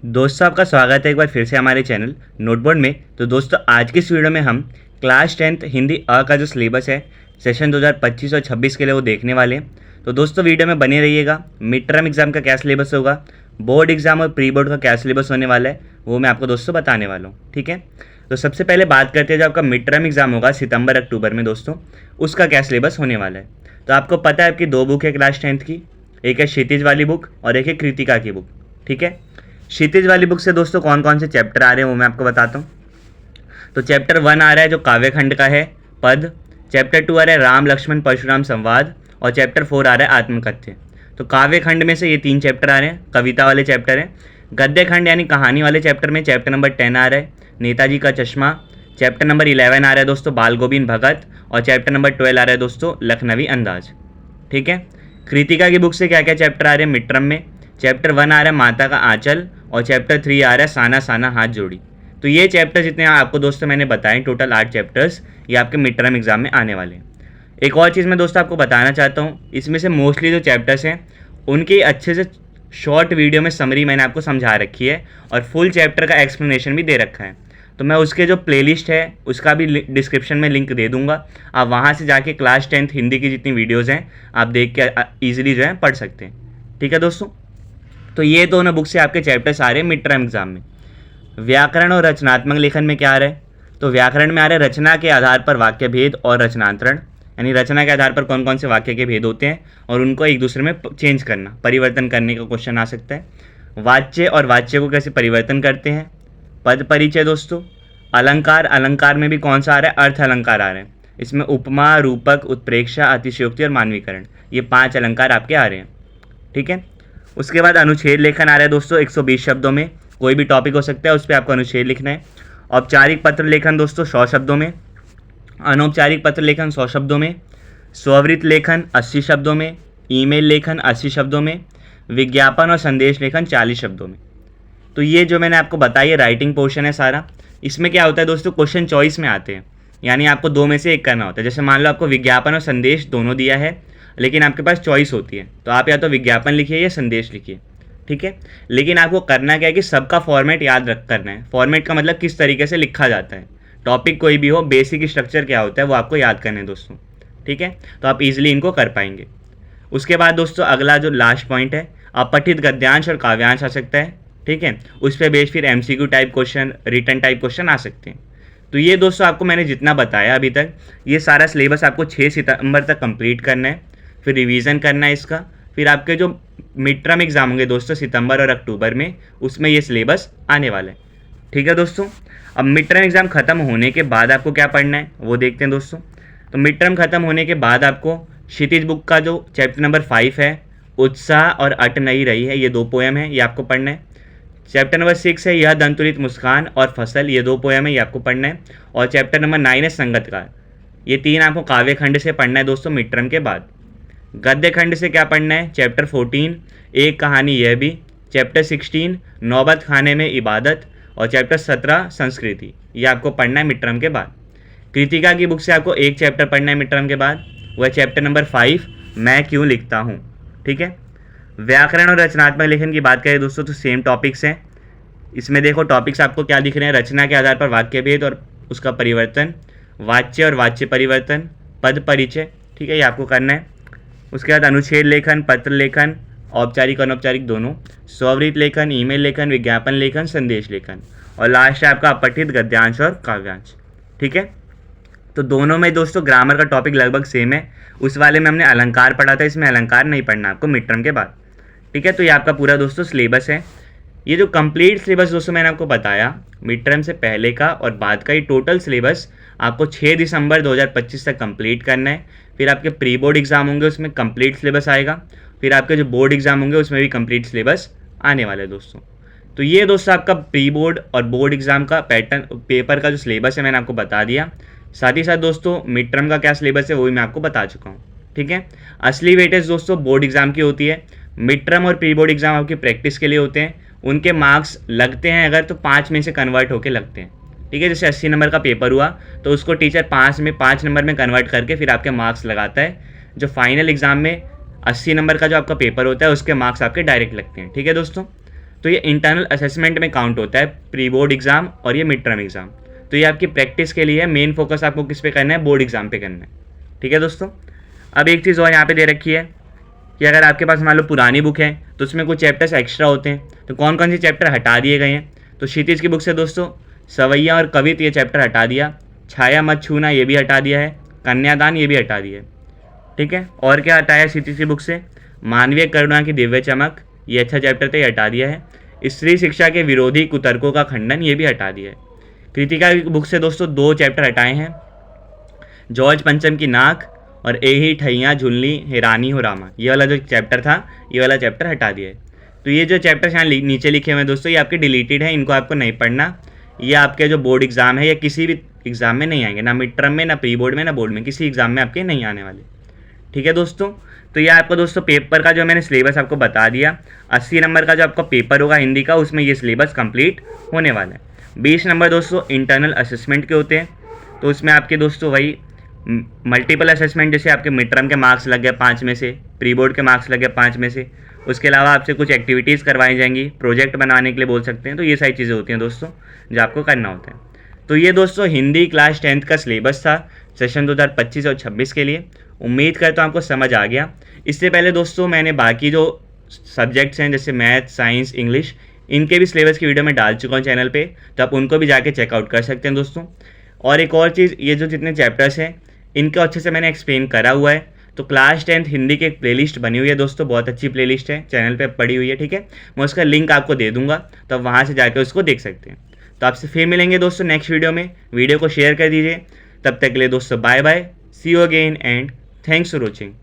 दोस्तों आपका स्वागत है एक बार फिर से हमारे चैनल नोटबोर्ड में। तो दोस्तों आज की इस वीडियो में हम क्लास 10th हिंदी अ का जो सिलेबस है सेशन 2025 और 26 के लिए वो देखने वाले हैं। तो दोस्तों वीडियो में बने रहिएगा। मिड टर्म एग्जाम का क्या सिलेबस होगा, बोर्ड एग्जाम और प्री बोर्ड का क्या सिलेबस होने वाला है, वो मैं आपको दोस्तों बताने वाला हूँ। ठीक है, तो सबसे पहले बात करते हैं जो आपका मिड टर्म एग्जाम होगा सितंबर अक्टूबर में दोस्तों, उसका क्या सिलेबस होने वाला है। तो आपको पता है आपकी दो बुक है क्लास 10th की, एक है क्षितिज वाली बुक और एक है कृतिका की बुक। ठीक है, क्षितिज वाली बुक से दोस्तों कौन कौन से चैप्टर आ रहे हैं वो मैं आपको बताता हूँ। तो चैप्टर 1 आ रहा है जो काव्यखंड का है पद, चैप्टर 2 आ रहा है राम लक्ष्मण परशुराम संवाद, और चैप्टर 4 आ रहा है आत्मकथ्य। तो काव्यखंड में से ये 3 चैप्टर आ रहे हैं, कविता वाले चैप्टर हैं। गद्य खंड यानी कहानी वाले चैप्टर में चैप्टर नंबर 10 आ रहा है नेताजी का चश्मा, चैप्टर नंबर 11 आ रहा है दोस्तों बाल गोविंद भगत, और चैप्टर नंबर 12 आ रहा है दोस्तों लखनवी अंदाज। ठीक है, कृतिका की बुक से क्या क्या चैप्टर आ रहे हैं मिड टर्म में, चैप्टर 1 आ रहा है माता का आंचल, और चैप्टर 3 आ रहा है साना साना हाथ जोड़ी। तो ये चैप्टर जितने आपको दोस्तों मैंने बताए, टोटल 8 चैप्टर्स ये आपके मिड टर्म एग्जाम में आने वाले हैं। एक और चीज़ मैं दोस्तों आपको बताना चाहता हूँ, इसमें से मोस्टली जो चैप्टर्स हैं उनकी अच्छे से शॉर्ट वीडियो में समरी मैंने आपको समझा रखी है, और फुल चैप्टर का एक्सप्लेनेशन भी दे रखा है। तो मैं उसके जो प्लेलिस्ट है उसका भी डिस्क्रिप्शन में लिंक दे दूंगा, आप वहाँ से जाके क्लास 10th हिंदी की जितनी वीडियोज़ हैं आप देख के ईजिली जो है पढ़ सकते हैं। ठीक है दोस्तों, तो ये दोनों बुक से आपके चैप्टर्स आ रहे हैं मिड टर्म एग्जाम में। व्याकरण और रचनात्मक लेखन में क्या आ रहा है, तो व्याकरण में आ रहा है रचना के आधार पर वाक्य भेद और रचनांतरण, यानी रचना के आधार पर कौन कौन से वाक्य के भेद होते हैं और उनको एक दूसरे में चेंज करना, परिवर्तन करने का क्वेश्चन आ सकता है। वाच्य और वाच्य को कैसे परिवर्तन करते हैं। पद परिचय दोस्तों। अलंकार, अलंकार में भी कौन सा आ रहा है, अर्थ अलंकार आ रहे हैं। इसमें उपमा, रूपक, उत्प्रेक्षा, अतिशयोक्ति और मानवीकरण, ये 5 अलंकार आपके आ रहे हैं। ठीक है, उसके बाद अनुच्छेद लेखन आ रहा है दोस्तों 120 शब्दों में, कोई भी टॉपिक हो सकता है उस पर आपको अनुच्छेद लिखना है। औपचारिक पत्र लेखन दोस्तों 100 शब्दों में, अनौपचारिक पत्र लेखन 100 शब्दों में, स्ववृत लेखन 80 शब्दों में, ईमेल लेखन 80 शब्दों में, विज्ञापन और संदेश लेखन 40 शब्दों में। तो ये जो मैंने आपको बताया ये राइटिंग पोर्शन है सारा। इसमें क्या होता है दोस्तों, क्वेश्चन चॉइस में आते हैं, यानी आपको 2 में से एक करना होता है। जैसे मान लो आपको विज्ञापन और संदेश दोनों दिया है, लेकिन आपके पास चॉइस होती है, तो आप या तो विज्ञापन लिखिए या संदेश लिखिए। ठीक है, लेकिन आपको करना क्या है कि सबका फॉर्मेट याद रख करना है। फॉर्मेट का मतलब किस तरीके से लिखा जाता है, टॉपिक कोई भी हो, बेसिक स्ट्रक्चर क्या होता है वो आपको याद करना है दोस्तों। ठीक है, तो आप इजीली इनको कर पाएंगे। उसके बाद दोस्तों अगला जो लास्ट पॉइंट है, अपठित गद्यांश और काव्यांश आ सकता है। ठीक है, उस पर बेस्ड फिर MCQ type question, written type question आ सकते हैं। तो ये दोस्तों आपको मैंने जितना बताया अभी तक, ये सारा सिलेबस आपको 6 सितंबर तक कंप्लीट करना है, फिर रिवीजन करना है इसका। फिर आपके जो मिड टर्म एग्जाम होंगे दोस्तों सितंबर और अक्टूबर में, उसमें ये सिलेबस आने वाला है। ठीक है दोस्तों, अब मिड टर्म एग्जाम खत्म होने के बाद आपको क्या पढ़ना है वो देखते हैं दोस्तों। तो मिड टर्म खत्म होने के बाद आपको क्षितिज बुक का जो चैप्टर नंबर 5 है, उत्साह और अट नहीं रही है, ये 2 पोएम है, ये आपको पढ़ना है। चैप्टर नंबर 6 है यह दंतुलित मुस्कान और फसल, ये 2 पोएम है, ये आपको पढ़ना है। और चैप्टर नंबर 9 है संगतकार, ये 3 आपको काव्य खंड से पढ़ना है दोस्तों मिड टर्म के बाद। गद्य खंड से क्या पढ़ना है, चैप्टर 14 एक कहानी यह भी, चैप्टर 16 नौबत खाने में इबादत, और चैप्टर 17 संस्कृति, ये आपको पढ़ना है मिड टर्म के बाद। कृतिका की बुक से आपको एक चैप्टर पढ़ना है मिड टर्म के बाद, वह चैप्टर नंबर 5 मैं क्यों लिखता हूँ। ठीक है, व्याकरण और रचनात्मक लेखन की बात करें दोस्तों तो सेम टॉपिक्स हैं। इसमें देखो टॉपिक्स आपको क्या दिख रहे हैं, रचना के आधार पर वाक्य भेद और उसका परिवर्तन, वाच्य और वाच्य परिवर्तन, पद परिचय। ठीक है, ये आपको करना है। उसके बाद अनुच्छेद लेखन, पत्र लेखन, औपचारिक अनौपचारिक दोनों, स्ववृत लेखन, ईमेल लेखन, विज्ञापन लेखन, संदेश लेखन, और लास्ट है आपका अपठित गद्यांश और काव्यांश। ठीक है, तो दोनों में दोस्तों ग्रामर का टॉपिक लगभग सेम है। उस वाले में हमने अलंकार पढ़ा था, इसमें अलंकार नहीं पढ़ना आपको मिड टर्म के बाद। ठीक है, तो ये आपका पूरा दोस्तों सिलेबस है। ये जो कंप्लीट सिलेबस दोस्तों मैंने आपको बताया मिड टर्म से पहले का और बाद का, ये टोटल सिलेबस आपको 6 दिसंबर 2025 तक कंप्लीट करना है। फिर आपके प्री बोर्ड एग्जाम होंगे उसमें कंप्लीट सिलेबस आएगा, फिर आपके जो बोर्ड एग्जाम होंगे उसमें भी कंप्लीट सिलेबस आने वाला है दोस्तों। तो ये दोस्तों आपका प्री बोर्ड और बोर्ड एग्जाम का पैटर्न, पेपर का जो सिलेबस है मैंने आपको बता दिया। साथ ही साथ दोस्तों मिड टर्म का क्या सिलेबस है वो भी मैं आपको बता चुका हूँ। ठीक है, असली वेटेज दोस्तों बोर्ड एग्जाम की होती है, मिड टर्म और प्री बोर्ड एग्जाम आपकी प्रैक्टिस के लिए होते हैं। उनके मार्क्स लगते हैं अगर तो 5 में से कन्वर्ट होकर लगते हैं। ठीक है, जैसे 80 नंबर का पेपर हुआ तो उसको टीचर 5 नंबर में कन्वर्ट करके फिर आपके मार्क्स लगाता है। जो फाइनल एग्जाम में 80 नंबर का जो आपका पेपर होता है उसके मार्क्स आपके डायरेक्ट लगते हैं। ठीक है दोस्तों, तो ये इंटरनल असेसमेंट में काउंट होता है, प्री बोर्ड एग्ज़ाम और ये मिड टर्म एग्ज़ाम। तो ये आपकी प्रैक्टिस के लिए है, मेन फोकस आपको किस पे करना है, बोर्ड एग्ज़ाम पे करना है। ठीक है दोस्तों। अब एक चीज़ और यहाँ पे दे रखी है कि अगर आपके पास मान लो पुरानी बुक है तो उसमें कुछ चैप्टर्स एक्स्ट्रा होते हैं, तो कौन कौन से चैप्टर हटा दिए गए हैं। तो क्षितिज की बुक से दोस्तों सवैया और कवित ये चैप्टर हटा दिया, छाया मत छूना ये भी हटा दिया है, कन्यादान ये भी हटा दिया है। ठीक है, और क्या हटाया क्षितिज की बुक से, मानवीय करुणा की दिव्य चमक ये अच्छा चैप्टर था, ये हटा दिया है। स्त्री शिक्षा के विरोधी कुतर्कों का खंडन ये भी हटा दिया है। कृतिका की बुक से दोस्तों 2 चैप्टर हटाए हैं, जॉर्ज पंचम की नाक और ए ही ठैया झुल्ली हेरानी हो रामा, ये वाला जो चैप्टर था ये वाला चैप्टर हटा दिया है। तो ये जो चैप्टर यहाँ नीचे लिखे हुए हैं दोस्तों ये आपके डिलीटेड है, इनको आपको नहीं पढ़ना। ये आपके जो बोर्ड एग्ज़ाम है या किसी भी एग्ज़ाम में नहीं आएंगे, ना मिड टर्म में, ना प्री बोर्ड में, ना बोर्ड में, किसी एग्ज़ाम में आपके नहीं आने वाले। ठीक है दोस्तों। तो ये आपको दोस्तों पेपर का जो मैंने सिलेबस आपको बता दिया, 80 नंबर का जो आपका पेपर होगा हिंदी का, उसमें ये सिलेबस कंप्लीट होने वाला है। 20 नंबर दोस्तों इंटरनल असेसमेंट के होते हैं, तो उसमें आपके दोस्तों वही मल्टीपल असेसमेंट, जैसे आपके मिड टर्म के मार्क्स लग गए 5 में से, प्री बोर्ड के मार्क्स लग गए 5 में से, उसके अलावा आपसे कुछ एक्टिविटीज़ करवाई जाएंगी, प्रोजेक्ट बनाने के लिए बोल सकते हैं। तो ये सारी चीज़ें होती हैं दोस्तों जो आपको करना होता है। तो ये दोस्तों हिंदी क्लास 10th का सिलेबस था सेशन 2025 और 26 के लिए। उम्मीद करता हूँ आपको समझ आ गया। इससे पहले दोस्तों मैंने बाकी जो सब्जेक्ट्स हैं जैसे मैथ, साइंस, इंग्लिश, इनके भी सिलेबस की वीडियो मैं डाल चुका हूँ चैनल पे, तो आप उनको भी जाके चेकआउट कर सकते हैं दोस्तों। और एक और चीज़, ये जो जितने चैप्टर्स हैं इनको अच्छे से मैंने एक्सप्लेन करा हुआ है। तो क्लास 10th हिंदी की एक प्लेलिस्ट बनी हुई है दोस्तों, बहुत अच्छी प्लेलिस्ट है, चैनल पे पड़ी हुई है। ठीक है, मैं उसका लिंक आपको दे दूंगा, तो आप वहाँ से जाकर उसको देख सकते हैं। तो आपसे फिर मिलेंगे दोस्तों नेक्स्ट वीडियो में। वीडियो को शेयर कर दीजिए। तब तक के लिए दोस्तों bye bye, see you again and thanks for watching.